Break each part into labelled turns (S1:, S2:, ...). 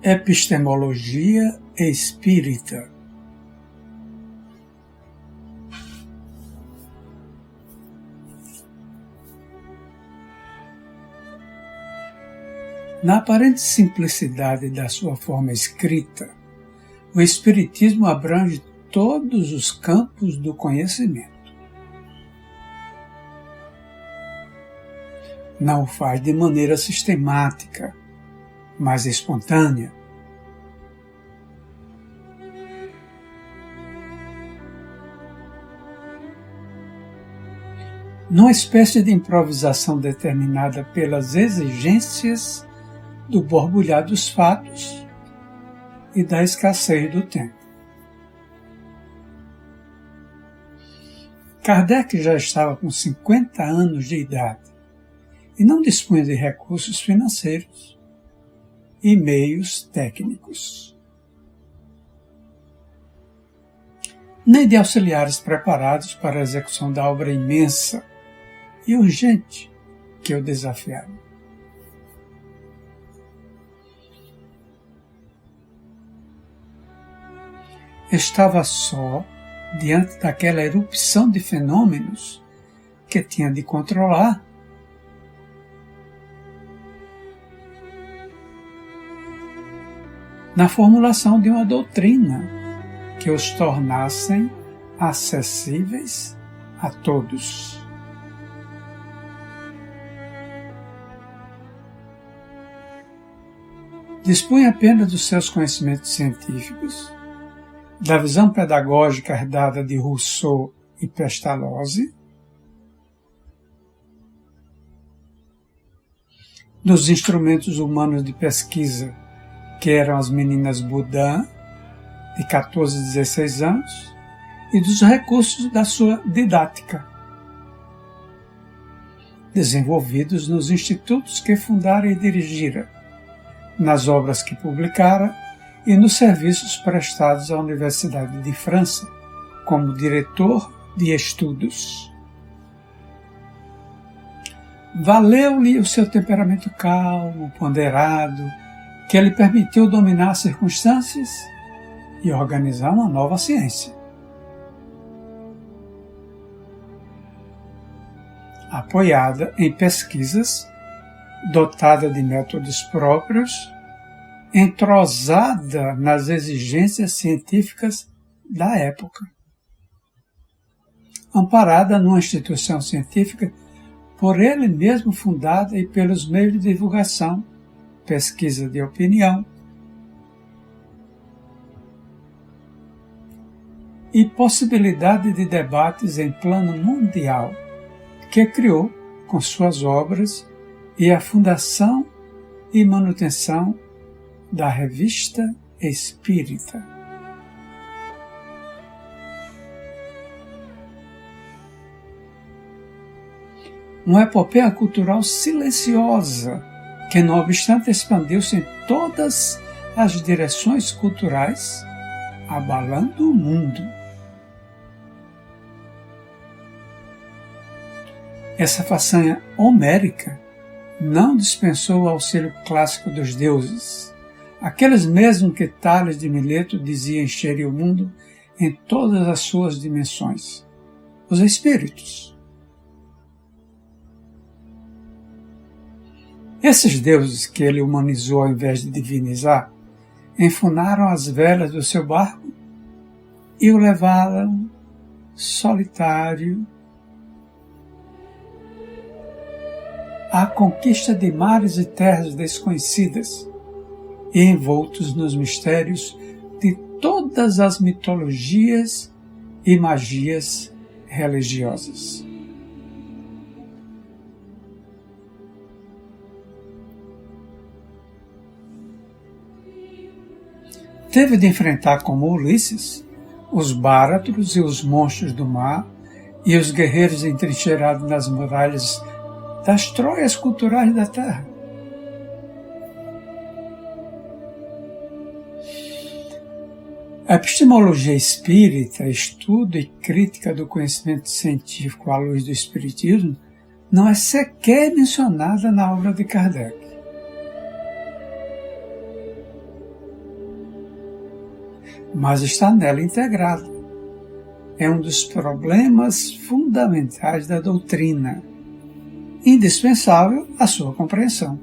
S1: Epistemologia espírita. Na aparente simplicidade da sua forma escrita, o Espiritismo abrange todos os campos do conhecimento. Não o faz de maneira sistemática, mas espontânea. Numa espécie de improvisação determinada pelas exigências do borbulhar dos fatos e da escassez do tempo. Kardec já estava com 50 anos de idade e não dispunha de recursos financeiros e meios técnicos, nem de auxiliares preparados para a execução da obra imensa e urgente que o desafiava. Estava só diante daquela erupção de fenômenos que tinha de controlar. Na formulação de uma doutrina que os tornassem acessíveis a todos. Dispunha apenas dos seus conhecimentos científicos, da visão pedagógica herdada de Rousseau e Pestalozzi, dos instrumentos humanos de pesquisa que eram as meninas Boudin, de 14 e 16 anos, e dos recursos da sua didática, desenvolvidos nos institutos que fundara e dirigira, nas obras que publicara e nos serviços prestados à Universidade de França, como diretor de estudos. Valeu-lhe o seu temperamento calmo, ponderado, que lhe permitiu dominar as circunstâncias e organizar uma nova ciência. Apoiada em pesquisas, dotada de métodos próprios, entrosada nas exigências científicas da época. Amparada numa instituição científica por ele mesmo fundada e pelos meios de divulgação, pesquisa de opinião e possibilidade de debates em plano mundial, que criou com suas obras e a fundação e manutenção da Revista Espírita. Uma epopeia cultural silenciosa que, não obstante, expandiu-se em todas as direções culturais, abalando o mundo. Essa façanha homérica não dispensou o auxílio clássico dos deuses, aqueles mesmos que Tales de Mileto dizia encherem o mundo em todas as suas dimensões, os espíritos. Esses deuses que ele humanizou ao invés de divinizar, enfunaram as velas do seu barco e o levaram solitário à conquista de mares e terras desconhecidas e envoltos nos mistérios de todas as mitologias e magias religiosas. Teve de enfrentar como Ulisses os báratros e os monstros do mar e os guerreiros entrincheirados nas muralhas das Troias culturais da Terra. A epistemologia espírita, estudo e crítica do conhecimento científico à luz do espiritismo, não é sequer mencionada na obra de Kardec. mas está nela integrado. É um dos problemas fundamentais da doutrina, indispensável à sua compreensão.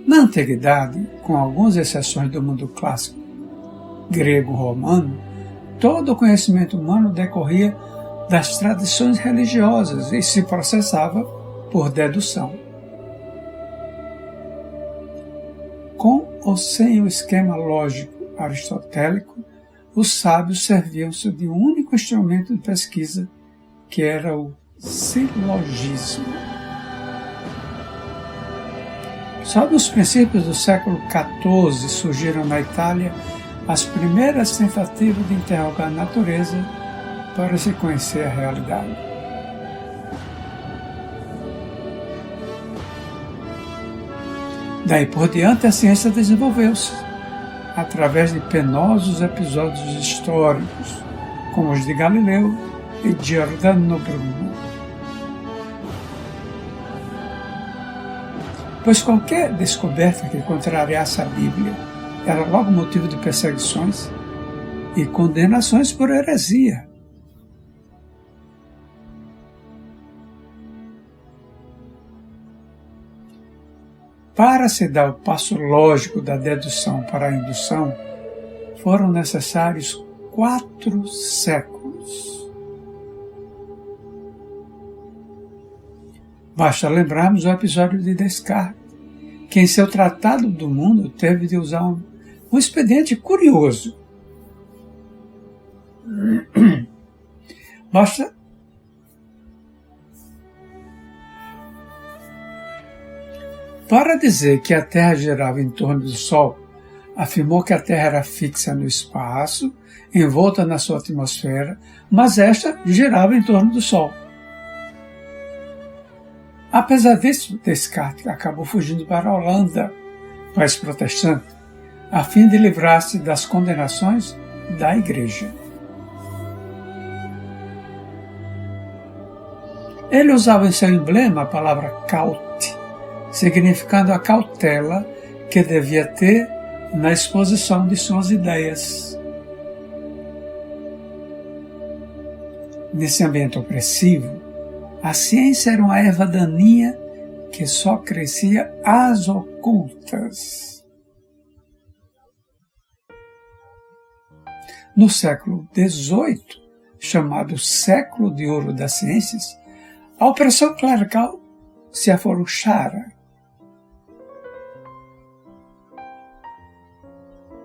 S1: Na antiguidade, com algumas exceções do mundo clássico grego-romano, todo o conhecimento humano decorria das tradições religiosas e se processava por dedução. Com ou sem o esquema lógico aristotélico, os sábios serviam-se de um único instrumento de pesquisa, que era o silogismo. Só nos princípios do século XIV surgiram na Itália as primeiras tentativas de interrogar a natureza para se conhecer a realidade. Daí por diante a ciência desenvolveu-se, através de penosos episódios históricos, como os de Galileu e Giordano Bruno. Pois qualquer descoberta que contrariasse a Bíblia era logo motivo de perseguições e condenações por heresia. Para se dar o passo lógico da dedução para a indução, foram necessários 4 séculos. Basta lembrarmos o episódio de Descartes, que em seu Tratado do Mundo teve de usar um expediente curioso. Para dizer que a Terra girava em torno do Sol, afirmou que a Terra era fixa no espaço, envolta na sua atmosfera, mas esta girava em torno do Sol. Apesar disso, Descartes acabou fugindo para a Holanda, país protestante, a fim de livrar-se das condenações da Igreja. Ele usava em seu emblema a palavra caute, significando a cautela que devia ter na exposição de suas ideias. Nesse ambiente opressivo, a ciência era uma erva daninha que só crescia às ocultas. No século XVIII, chamado século de ouro das ciências, a opressão clerical se afrouxara.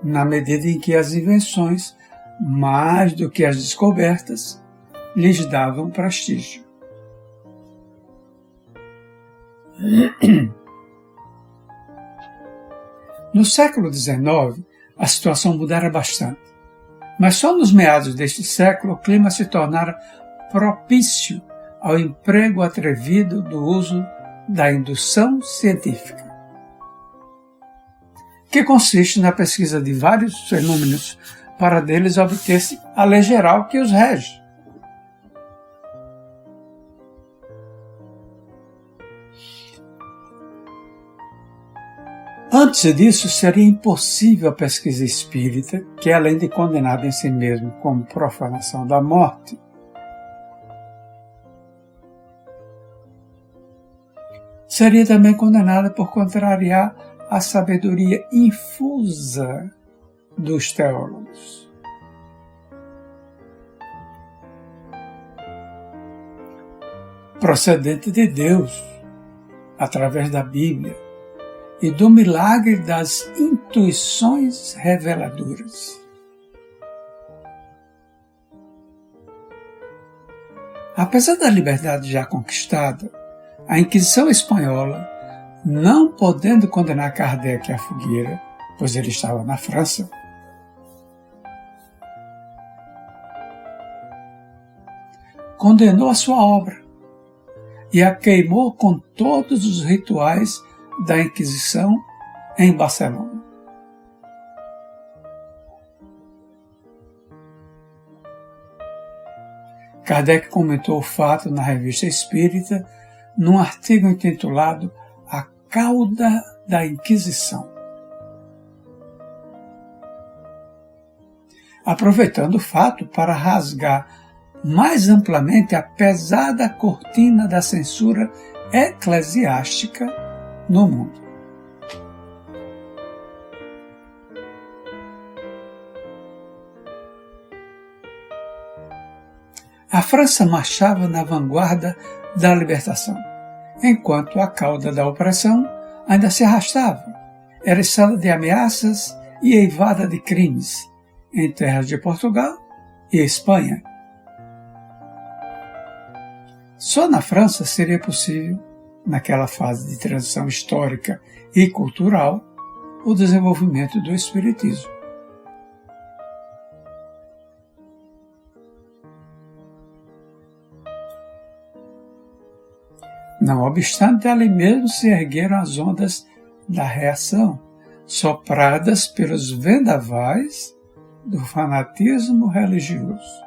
S1: Na medida em que as invenções, mais do que as descobertas, lhes davam prestígio. No século XIX, a situação mudara bastante, mas só nos meados deste século o clima se tornara propício ao emprego atrevido do uso da indução científica, que consiste na pesquisa de vários fenômenos para deles obter-se a lei geral que os rege. Antes disso, seria impossível a pesquisa espírita, que além de condenada em si mesmo como profanação da morte, seria também condenada por contrariar a sabedoria infusa dos teólogos. Procedente de Deus, através da Bíblia, e do milagre das intuições reveladoras. Apesar da liberdade já conquistada, a Inquisição Espanhola, não podendo condenar Kardec à fogueira, pois ele estava na França, condenou a sua obra e a queimou com todos os rituais da Inquisição em Barcelona. Kardec comentou o fato na Revista Espírita num artigo intitulado A Cauda da Inquisição. Aproveitando o fato para rasgar mais amplamente a pesada cortina da censura eclesiástica no mundo. A França marchava na vanguarda da libertação, enquanto a cauda da opressão ainda se arrastava, eriçada de ameaças e eivada de crimes, em terras de Portugal e Espanha. Só na França seria possível, naquela fase de transição histórica e cultural, o desenvolvimento do Espiritismo. Não obstante, ali mesmo se ergueram as ondas da reação, sopradas pelos vendavais do fanatismo religioso,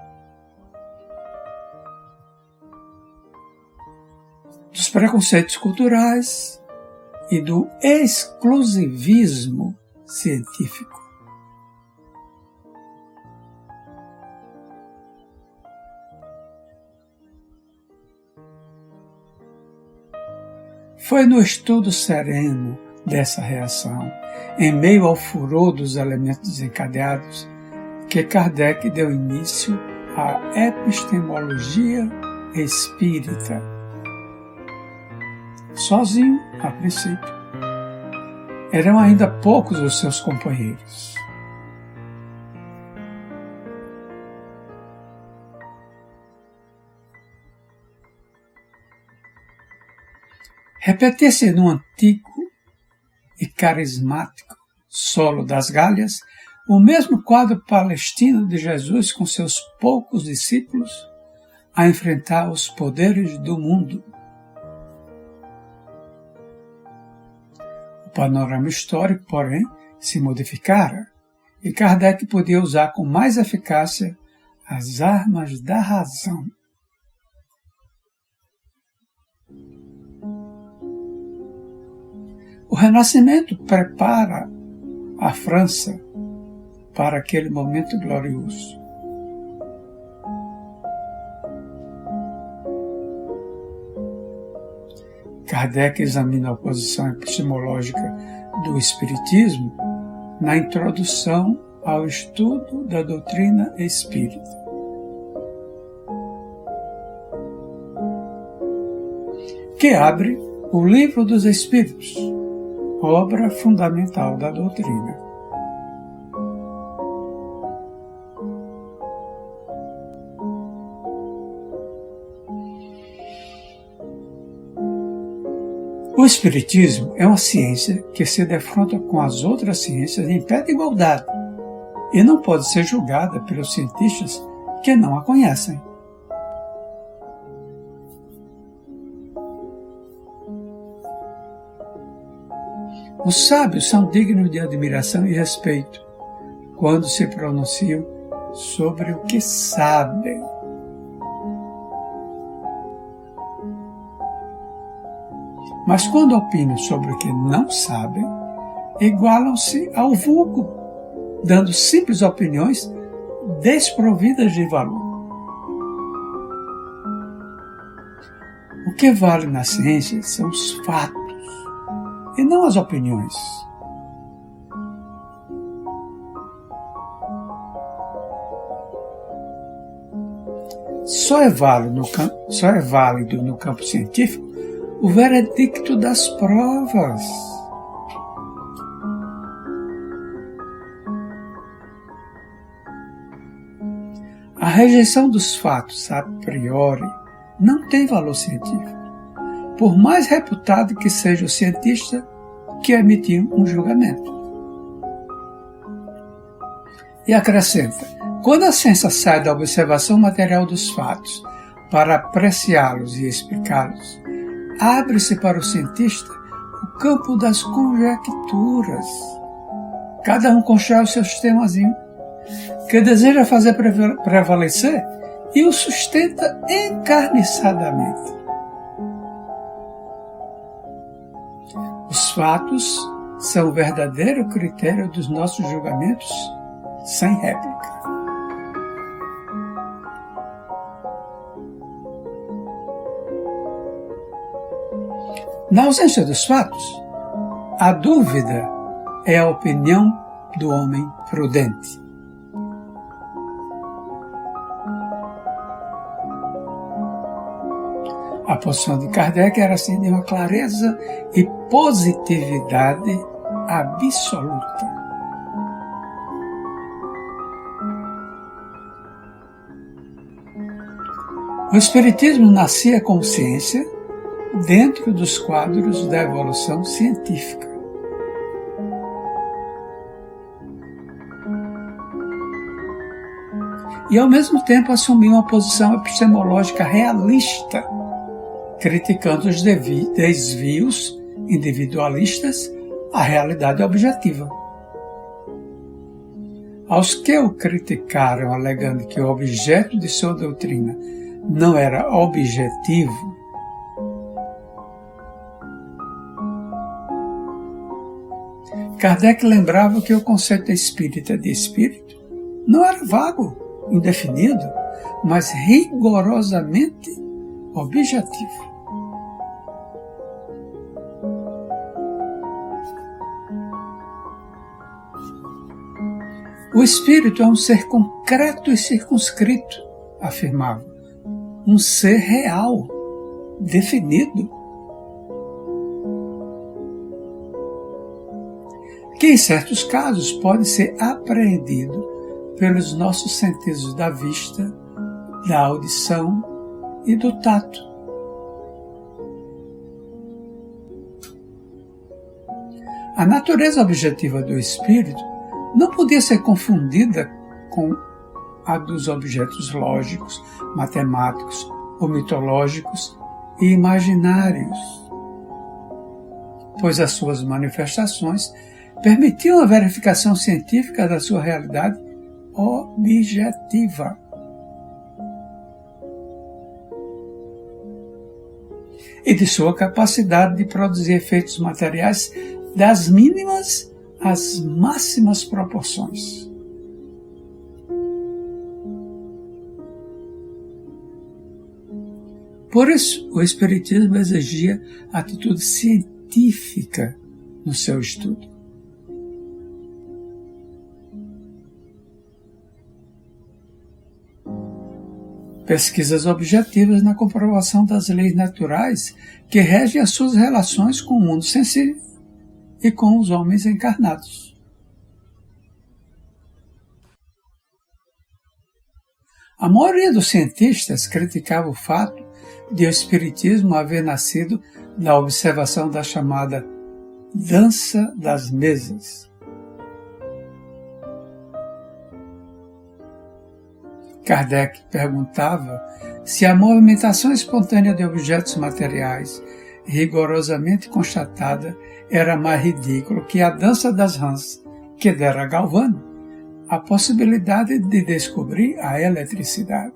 S1: dos preconceitos culturais e do exclusivismo científico. Foi no estudo sereno dessa reação, em meio ao furor dos elementos desencadeados, que Kardec deu início à epistemologia espírita. Sozinho, a princípio. Eram ainda poucos os seus companheiros. Repetia-se no antigo e carismático solo das Galhas o mesmo quadro palestino de Jesus com seus poucos discípulos a enfrentar os poderes do mundo. O panorama histórico, porém, se modificara e Kardec podia usar com mais eficácia as armas da razão. O Renascimento prepara a França para aquele momento glorioso. Kardec examina a posição epistemológica do Espiritismo na introdução ao estudo da doutrina espírita. Que abre o Livro dos Espíritos, obra fundamental da doutrina. O Espiritismo é uma ciência que se defronta com as outras ciências em pé de igualdade e não pode ser julgada pelos cientistas que não a conhecem. Os sábios são dignos de admiração e respeito quando se pronunciam sobre o que sabem. Mas quando opinam sobre o que não sabem, igualam-se ao vulgo, dando simples opiniões desprovidas de valor. O que vale na ciência são os fatos, e não as opiniões. Só é válido no campo científico o veredicto das provas. A rejeição dos fatos a priori não tem valor científico, por mais reputado que seja o cientista que emitiu um julgamento. E acrescenta, quando a ciência sai da observação material dos fatos para apreciá-los e explicá-los, abre-se para o cientista o campo das conjecturas. Cada um constrói o seu sistemazinho, que deseja fazer prevalecer e o sustenta encarniçadamente. Os fatos são o verdadeiro critério dos nossos julgamentos sem réplica. Na ausência dos fatos, a dúvida é a opinião do homem prudente. A posição de Kardec era assim de uma clareza e positividade absoluta. O Espiritismo nascia como ciência dentro dos quadros da evolução científica. E ao mesmo tempo assumiu uma posição epistemológica realista, criticando os desvios individualistas à realidade objetiva. Aos que o criticaram alegando que o objeto de sua doutrina não era objetivo, Kardec lembrava que o conceito espírita de espírito não era vago, indefinido, mas rigorosamente objetivo. O espírito é um ser concreto e circunscrito, afirmava. Um ser real, definido. Que em certos casos pode ser apreendido pelos nossos sentidos da vista, da audição e do tato. A natureza objetiva do espírito não podia ser confundida com a dos objetos lógicos, matemáticos ou mitológicos e imaginários, pois as suas manifestações permitiam a verificação científica da sua realidade objetiva. E de sua capacidade de produzir efeitos materiais das mínimas às máximas proporções. Por isso, o Espiritismo exigia atitude científica no seu estudo. Pesquisas objetivas na comprovação das leis naturais que regem as suas relações com o mundo sensível e com os homens encarnados. A maioria dos cientistas criticava o fato de o Espiritismo haver nascido da observação da chamada dança das mesas. Kardec perguntava se a movimentação espontânea de objetos materiais, rigorosamente constatada, era mais ridícula que a dança das rãs que dera a Galvani a possibilidade de descobrir a eletricidade.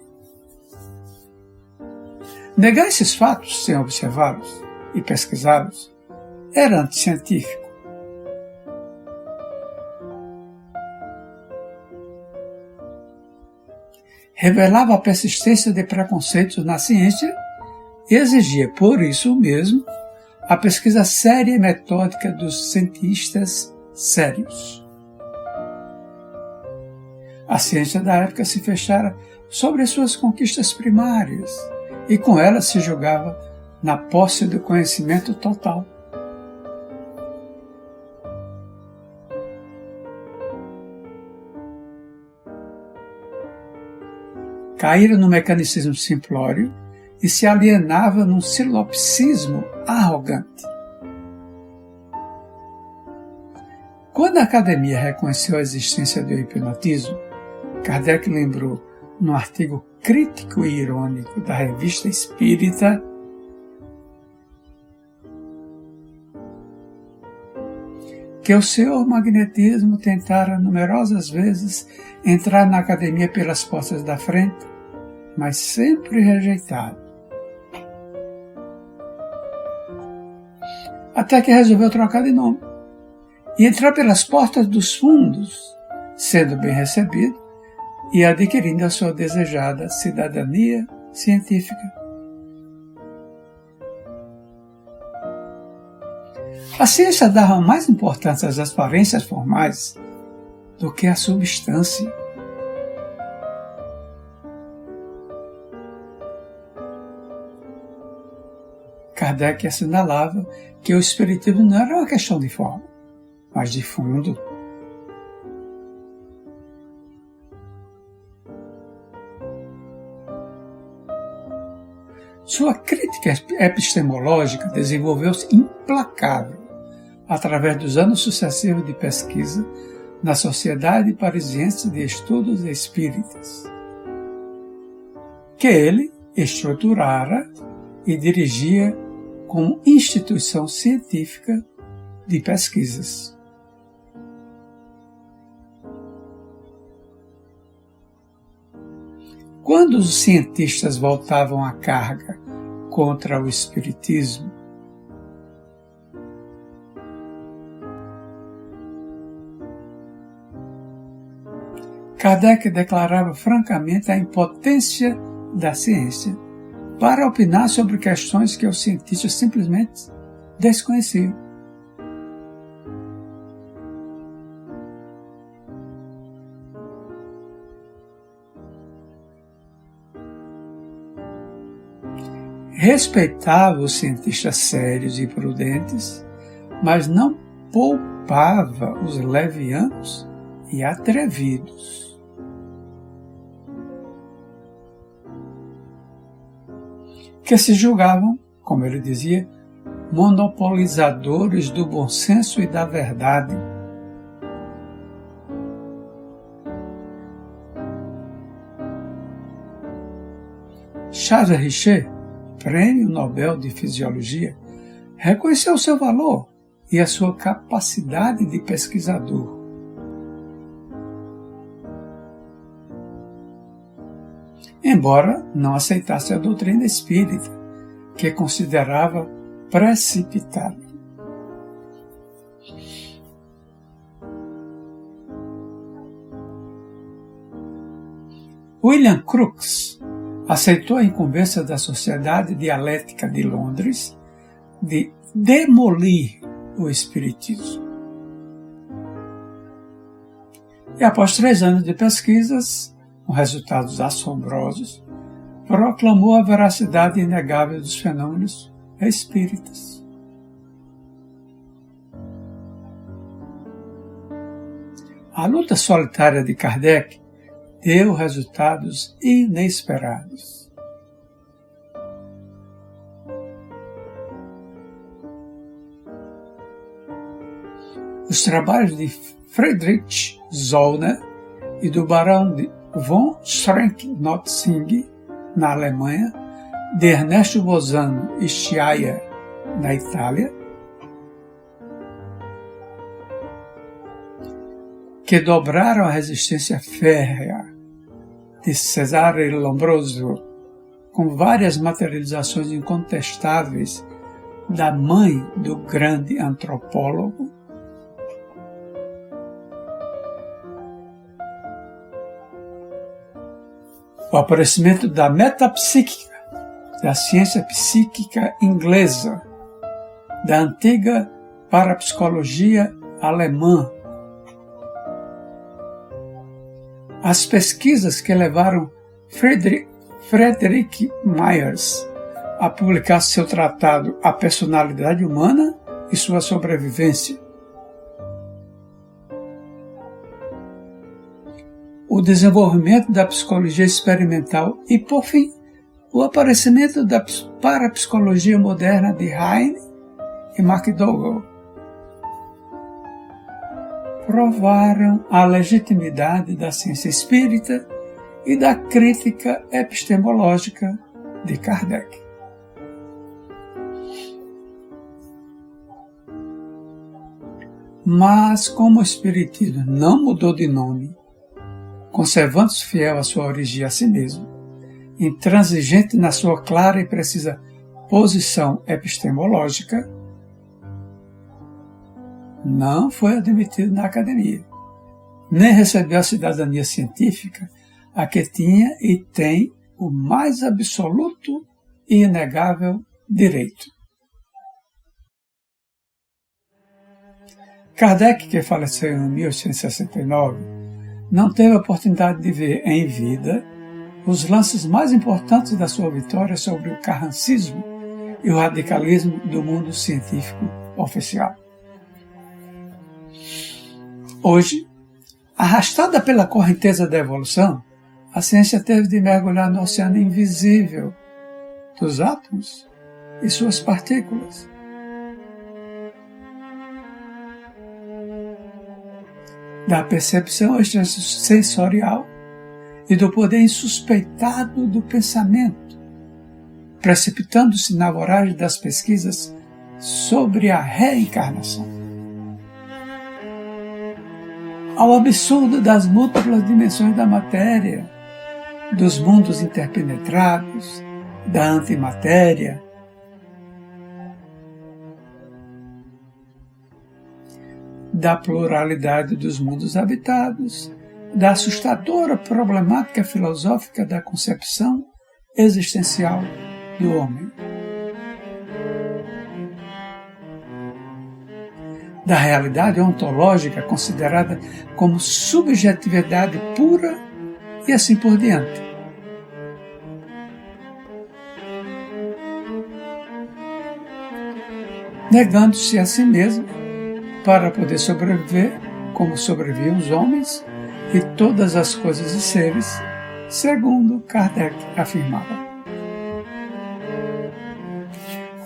S1: Negar esses fatos sem observá-los e pesquisá-los era anticientífico. Revelava a persistência de preconceitos na ciência e exigia, por isso mesmo, a pesquisa séria e metódica dos cientistas sérios. A ciência da época se fechara sobre as suas conquistas primárias e com elas se julgava na posse do conhecimento total. Caíra no mecanicismo simplório e se alienava num silopsismo arrogante. Quando a academia reconheceu a existência do hipnotismo, Kardec lembrou, num artigo crítico e irônico da Revista Espírita, que o senhor magnetismo tentara numerosas vezes entrar na academia pelas portas da frente, mas sempre rejeitado. Até que resolveu trocar de nome e entrar pelas portas dos fundos, sendo bem recebido e adquirindo a sua desejada cidadania científica. A ciência dava mais importância às aparências formais do que à substância. Kardec assinalava que o espiritismo não era uma questão de forma, mas de fundo. Sua crítica epistemológica desenvolveu-se implacável através dos anos sucessivos de pesquisa na Sociedade Parisiense de Estudos Espíritas, que ele estruturara e dirigia como instituição científica de pesquisas. Quando os cientistas voltavam a carga contra o espiritismo, Kardec declarava francamente a impotência da ciência para opinar sobre questões que os cientistas simplesmente desconheciam. Respeitava os cientistas sérios e prudentes, mas não poupava os levianos e atrevidos. Que se julgavam, como ele dizia, monopolizadores do bom senso e da verdade. Charles Richer, Prêmio Nobel de Fisiologia, reconheceu seu valor e a sua capacidade de pesquisador. Embora não aceitasse a doutrina espírita, que considerava precipitada. William Crookes aceitou a incumbência da Sociedade Dialética de Londres de demolir o espiritismo. E após 3 anos de pesquisas, com resultados assombrosos, proclamou a veracidade inegável dos fenômenos espíritas. A luta solitária de Kardec deu resultados inesperados. Os trabalhos de Friedrich Zollner e do barão von Schrenck-Notzing, na Alemanha, de Ernesto Bolzano e Schiayer, na Itália, que dobraram a resistência férrea de Cesare Lombroso, com várias materializações incontestáveis da mãe do grande antropólogo, o aparecimento da metapsíquica, da ciência psíquica inglesa, da antiga parapsicologia alemã, as pesquisas que levaram Friedrich Myers a publicar seu tratado A Personalidade Humana e Sua Sobrevivência, o desenvolvimento da psicologia experimental e, por fim, o aparecimento da parapsicologia moderna de Heine e McDougall, provaram a legitimidade da ciência espírita e da crítica epistemológica de Kardec. Mas, como o espiritismo não mudou de nome, conservando-se fiel à sua origem a si mesmo, intransigente na sua clara e precisa posição epistemológica, não foi admitido na academia, nem recebeu a cidadania científica a que tinha e tem o mais absoluto e inegável direito. Kardec, que faleceu em 1869, não teve a oportunidade de ver em vida os lances mais importantes da sua vitória sobre o carrancismo e o radicalismo do mundo científico oficial. Hoje, arrastada pela correnteza da evolução, a ciência teve de mergulhar no oceano invisível dos átomos e suas partículas. Da percepção extrasensorial e do poder insuspeitado do pensamento, precipitando-se na voragem das pesquisas sobre a reencarnação, ao absurdo das múltiplas dimensões da matéria, dos mundos interpenetrados, da antimatéria, da pluralidade dos mundos habitados, da assustadora problemática filosófica da concepção existencial do homem, da realidade ontológica considerada como subjetividade pura e assim por diante. Negando-se a si mesmo para poder sobreviver como sobreviviam os homens e todas as coisas e seres, segundo Kardec afirmava.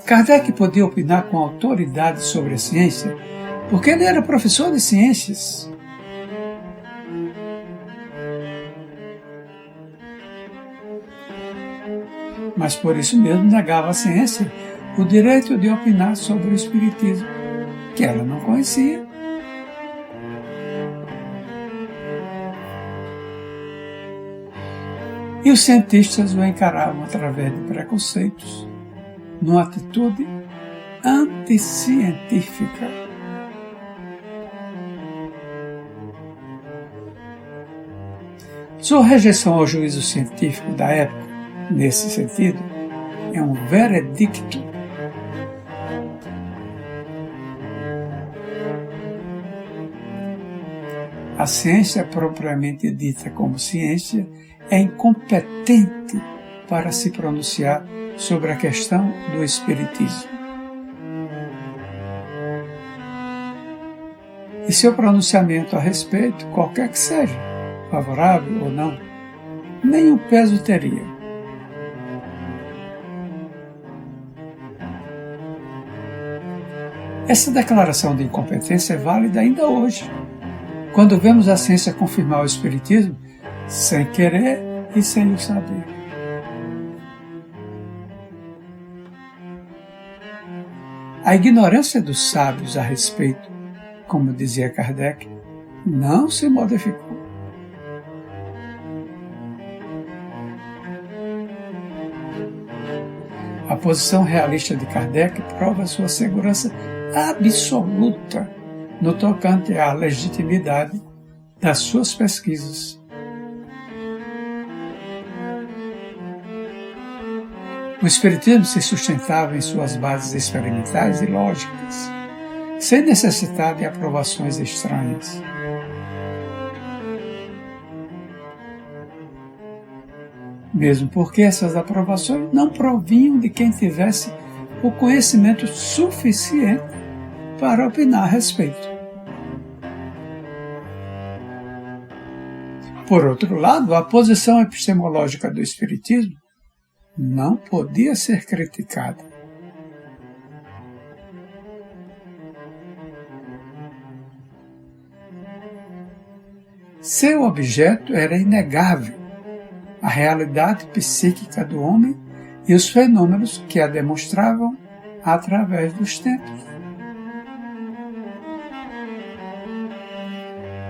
S1: Kardec podia opinar com autoridade sobre a ciência porque ele era professor de ciências. Mas por isso mesmo negava à ciência o direito de opinar sobre o espiritismo, que ela não conhecia. E os cientistas o encaravam através de preconceitos, numa atitude anticientífica. Sua rejeição ao juízo científico da época, nesse sentido, é um veredicto. A ciência propriamente dita como ciência é incompetente para se pronunciar sobre a questão do espiritismo. E seu pronunciamento a respeito, qualquer que seja, favorável ou não, nenhum peso teria. Essa declaração de incompetência é válida ainda hoje, quando vemos a ciência confirmar o espiritismo sem querer e sem o saber. A ignorância dos sábios a respeito, como dizia Kardec, não se modificou. A posição realista de Kardec prova sua segurança absoluta no tocante à legitimidade das suas pesquisas. O espiritismo se sustentava em suas bases experimentais e lógicas, sem necessitar de aprovações estranhas. Mesmo porque essas aprovações não provinham de quem tivesse o conhecimento suficiente para opinar a respeito. Por outro lado, a posição epistemológica do espiritismo não podia ser criticada. Seu objeto era inegável, a realidade psíquica do homem e os fenômenos que a demonstravam através dos tempos.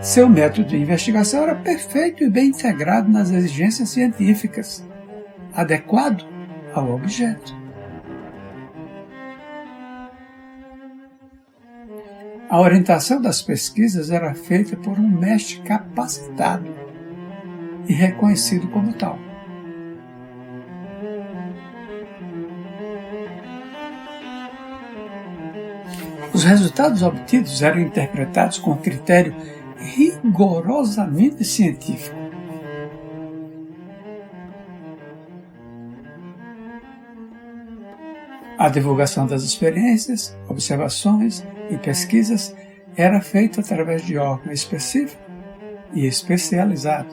S1: Seu método de investigação era perfeito e bem integrado nas exigências científicas, adequado ao objeto. A orientação das pesquisas era feita por um mestre capacitado e reconhecido como tal. Os resultados obtidos eram interpretados com critério rigorosamente científico. A divulgação das experiências, observações e pesquisas era feita através de órgão específico e especializado,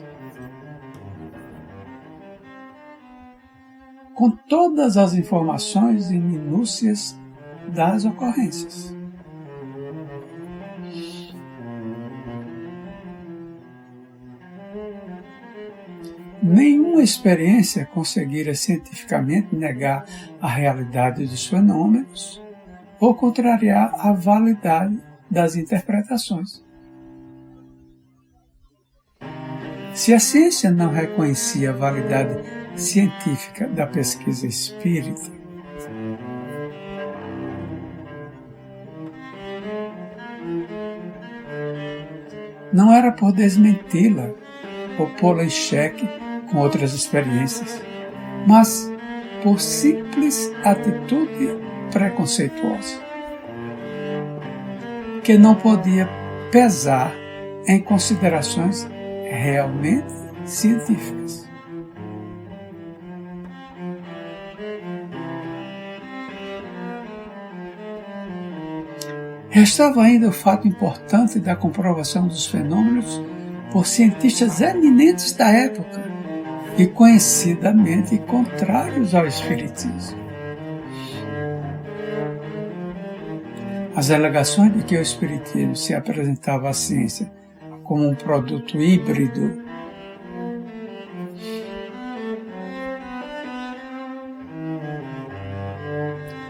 S1: com todas as informações e minúcias das ocorrências. Nenhuma experiência conseguira cientificamente negar a realidade dos fenômenos ou contrariar a validade das interpretações. Se a ciência não reconhecia a validade científica da pesquisa espírita, não era por desmenti-la ou pô-la em xeque com outras experiências, mas por simples atitude preconceituosa, que não podia pesar em considerações realmente científicas. Restava ainda o fato importante da comprovação dos fenômenos por cientistas eminentes da época e conhecidamente contrários ao espiritismo. As alegações de que o espiritismo se apresentava à ciência como um produto híbrido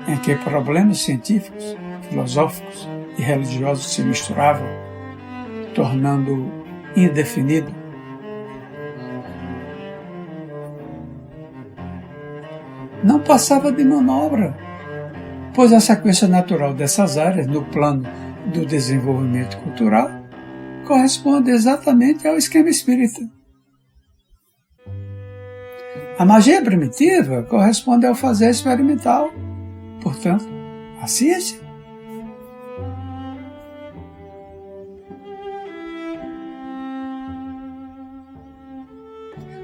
S1: em que problemas científicos, filosóficos e religiosos se misturavam, tornando-o indefinido, não passava de manobra, pois a sequência natural dessas áreas no plano do desenvolvimento cultural corresponde exatamente ao esquema espírita. A magia primitiva corresponde ao fazer experimental, portanto, à ciência.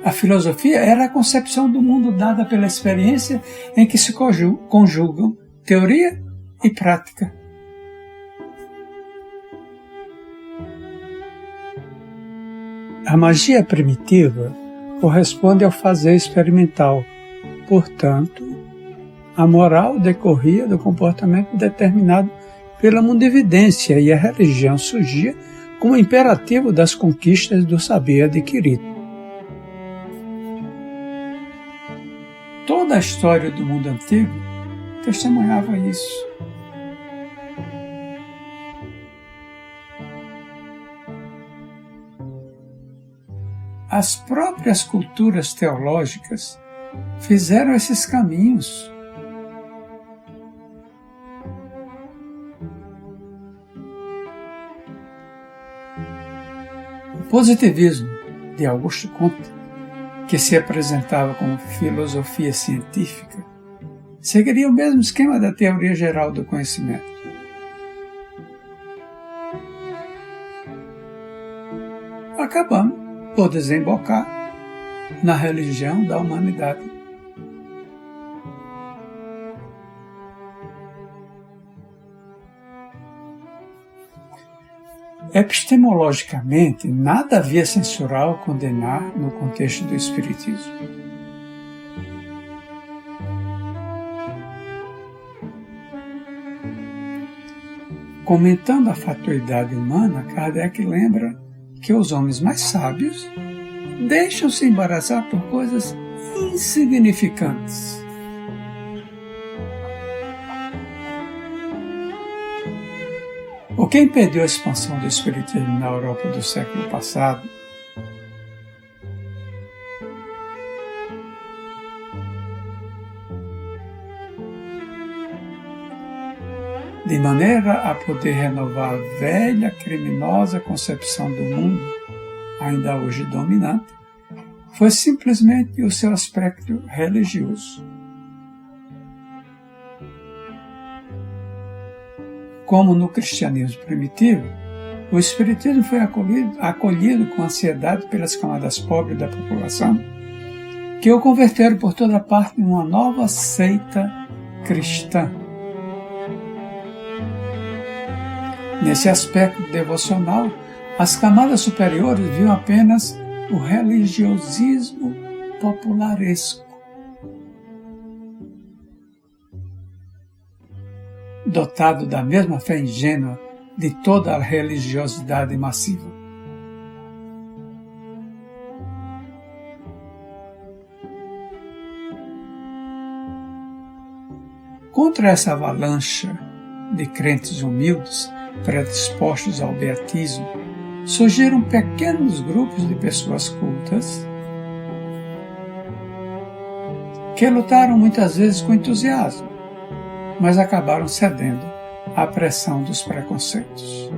S1: A filosofia era a concepção do mundo dada pela experiência em que se conjugam teoria e prática. A magia primitiva corresponde ao fazer experimental, portanto, a moral decorria do comportamento determinado pela mundividência e a religião surgia como imperativo das conquistas do saber adquirido. Toda a história do mundo antigo testemunhava isso. As próprias culturas teológicas fizeram esses caminhos. O positivismo de Augusto Comte, que se apresentava como filosofia científica, seguiria o mesmo esquema da teoria geral do conhecimento. Acabamos por desembocar na religião da humanidade. Epistemologicamente, nada havia censurar ou condenar no contexto do espiritismo. Comentando a fatuidade humana, Kardec lembra que os homens mais sábios deixam-se embaraçar por coisas insignificantes. O que impediu a expansão do espiritismo na Europa do século passado de maneira a poder renovar a velha criminosa concepção do mundo, ainda hoje dominante, foi simplesmente o seu aspecto religioso. Como no cristianismo primitivo, o espiritismo foi acolhido com ansiedade pelas camadas pobres da população, que o converteram por toda parte em uma nova seita cristã. Nesse aspecto devocional, as camadas superiores viam apenas o religiosismo popularesco, dotado da mesma fé ingênua de toda a religiosidade massiva. Contra essa avalanche de crentes humildes, predispostos ao beatismo, surgiram pequenos grupos de pessoas cultas que lutaram muitas vezes com entusiasmo, mas acabaram cedendo à pressão dos preconceitos.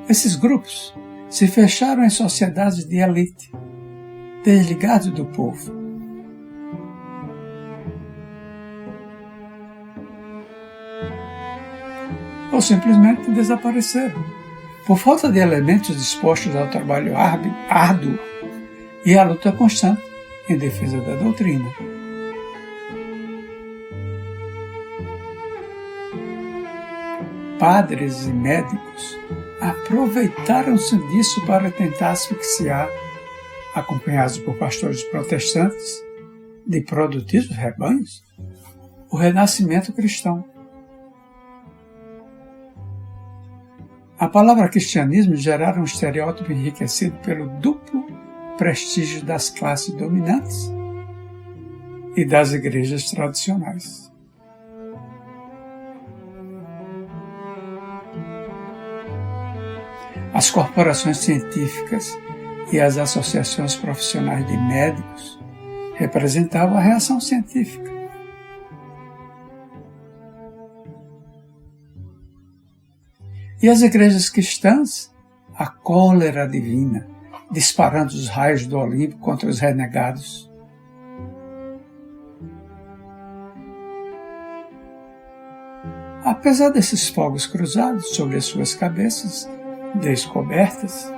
S1: Esses grupos se fecharam em sociedades de elite, desligados do povo. Ou simplesmente desapareceram, por falta de elementos dispostos ao trabalho árduo e à luta constante em defesa da doutrina. Padres e médicos aproveitaram-se disso para tentar asfixiar, acompanhados por pastores protestantes de produtivos rebanhos, o renascimento cristão. A palavra cristianismo gerara um estereótipo enriquecido pelo duplo prestígio das classes dominantes e das igrejas tradicionais. As corporações científicas e as associações profissionais de médicos representavam a reação científica. E as igrejas cristãs, a cólera divina, disparando os raios do Olimpo contra os renegados. Apesar desses fogos cruzados sobre as suas cabeças descobertas,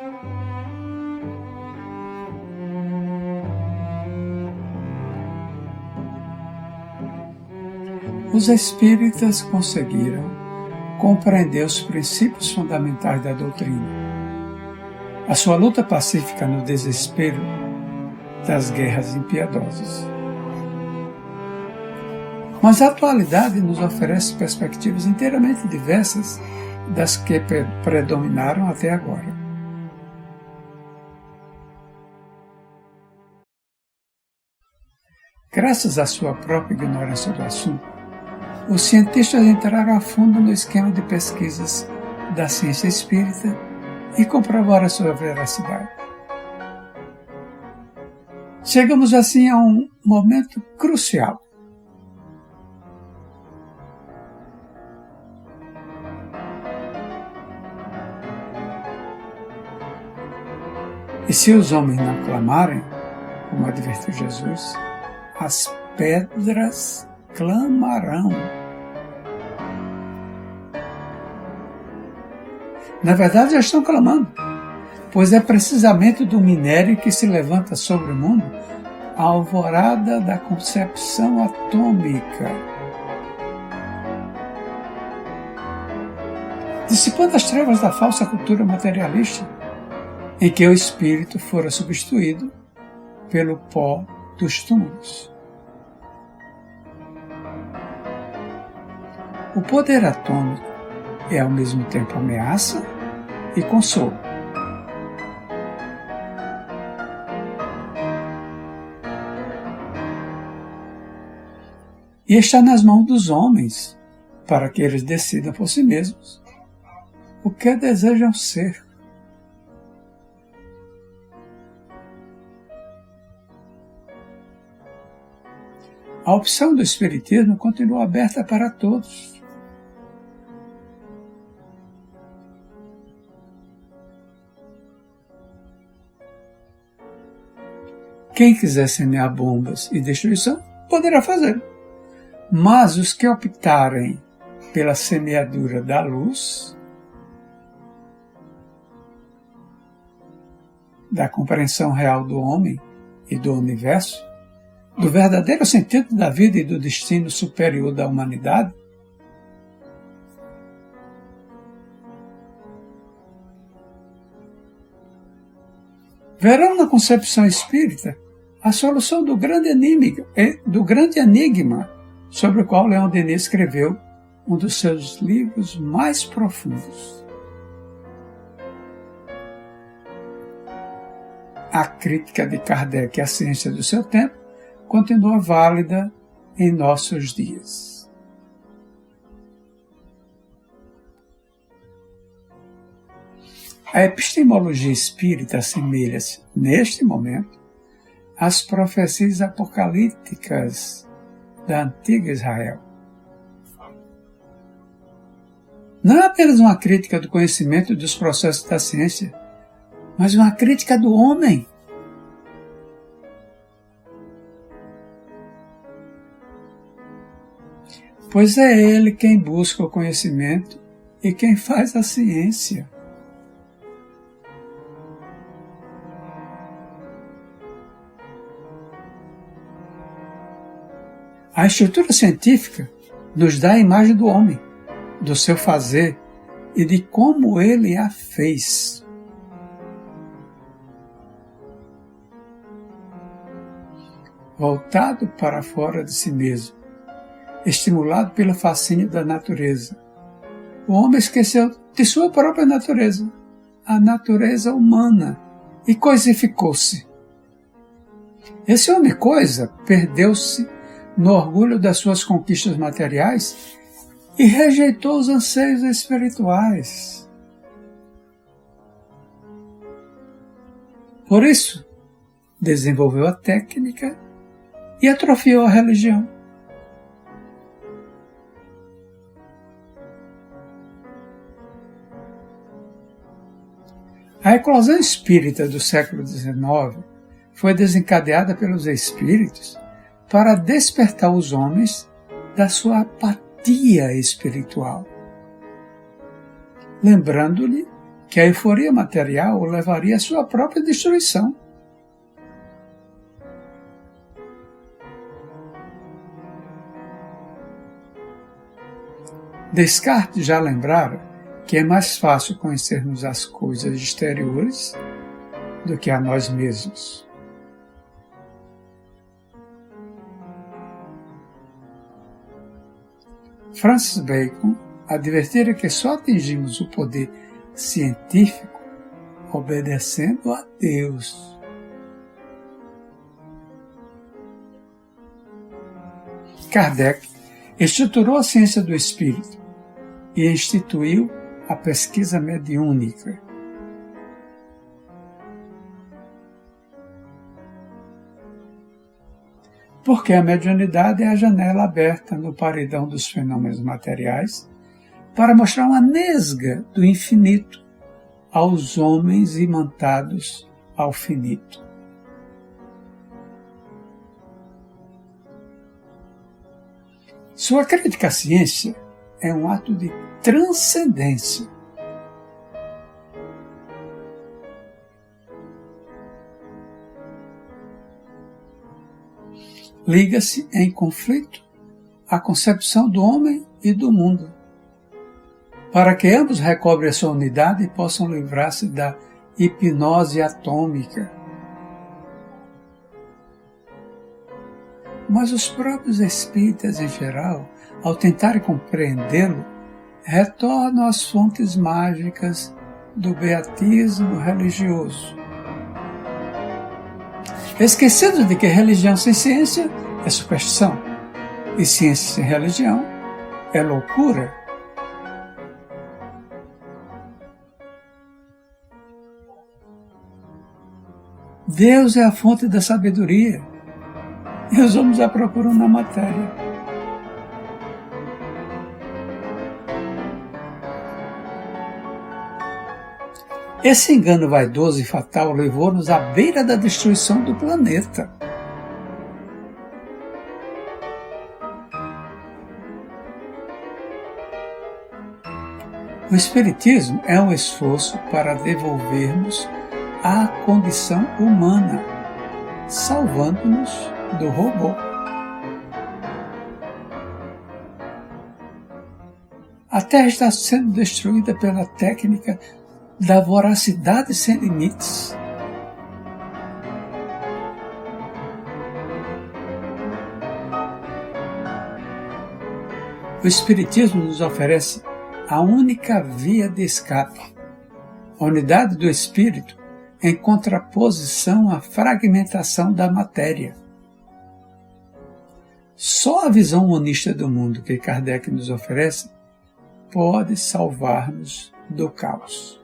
S1: os espíritas conseguiram compreender os princípios fundamentais da doutrina. A sua luta pacífica no desespero das guerras impiedosas. Mas a atualidade nos oferece perspectivas inteiramente diversas das que predominaram até agora. Graças à sua própria ignorância do assunto, os cientistas entraram a fundo no esquema de pesquisas da ciência espírita e comprovaram a sua veracidade. Chegamos assim a um momento crucial. E se os homens não clamarem, como advertiu Jesus, as pedras clamarão. Na verdade, já estão clamando, pois é precisamente do minério que se levanta sobre o mundo a alvorada da concepção atômica, dissipando as trevas da falsa cultura materialista, em que o espírito fora substituído pelo pó dos túmulos. O poder atômico é ao mesmo tempo ameaça e consolo. E está nas mãos dos homens para que eles decidam por si mesmos o que desejam ser. A opção do Espiritismo continua aberta para todos. Quem quiser semear bombas e destruição, poderá fazê-lo. Mas os que optarem pela semeadura da luz, da compreensão real do homem e do universo, do verdadeiro sentido da vida e do destino superior da humanidade, verão na concepção espírita a solução do grande enigma sobre o qual Leon Denis escreveu um dos seus livros mais profundos. A crítica de Kardec à ciência do seu tempo continua válida em nossos dias. A epistemologia espírita assemelha-se, neste momento, às profecias apocalípticas da antiga Israel. Não é apenas uma crítica do conhecimento e dos processos da ciência, mas uma crítica do homem. Pois é ele quem busca o conhecimento e quem faz a ciência. A estrutura científica nos dá a imagem do homem, do seu fazer e de como ele a fez. Voltado para fora de si mesmo, estimulado pelo fascínio da natureza, o homem esqueceu de sua própria natureza, a natureza humana, e coisificou-se. Esse homem-coisa perdeu-se no orgulho das suas conquistas materiais e rejeitou os anseios espirituais. Por isso, desenvolveu a técnica e atrofiou a religião. A eclosão espírita do século XIX foi desencadeada pelos espíritos para despertar os homens da sua apatia espiritual, lembrando-lhe que a euforia material o levaria à sua própria destruição. Descartes já lembrara que é mais fácil conhecermos as coisas exteriores do que a nós mesmos. Francis Bacon advertira que só atingimos o poder científico obedecendo a Deus. Kardec estruturou a ciência do espírito e instituiu a pesquisa mediúnica. Porque a mediunidade é a janela aberta no paredão dos fenômenos materiais para mostrar uma nesga do infinito aos homens imantados ao finito. Sua crítica à ciência é um ato de transcendência. Liga-se em conflito à concepção do homem e do mundo, para que ambos recobrem a sua unidade e possam livrar-se da hipnose atômica. Mas os próprios espíritas em geral, ao tentarem compreendê-lo, retornam às fontes mágicas do beatismo religioso, esquecendo de que religião sem ciência é superstição, e ciência sem religião é loucura. Deus é a fonte da sabedoria, e os homens a procuram na matéria. Esse engano vaidoso e fatal levou-nos à beira da destruição do planeta. O Espiritismo é um esforço para devolvermos à condição humana, salvando-nos do robô. A Terra está sendo destruída pela técnica da voracidade sem limites. O Espiritismo nos oferece a única via de escape, a unidade do espírito em contraposição à fragmentação da matéria. Só a visão monista do mundo que Kardec nos oferece pode salvar-nos do caos.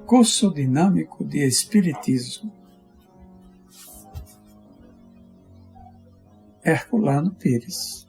S1: Curso Dinâmico de Espiritismo. Herculano Pires.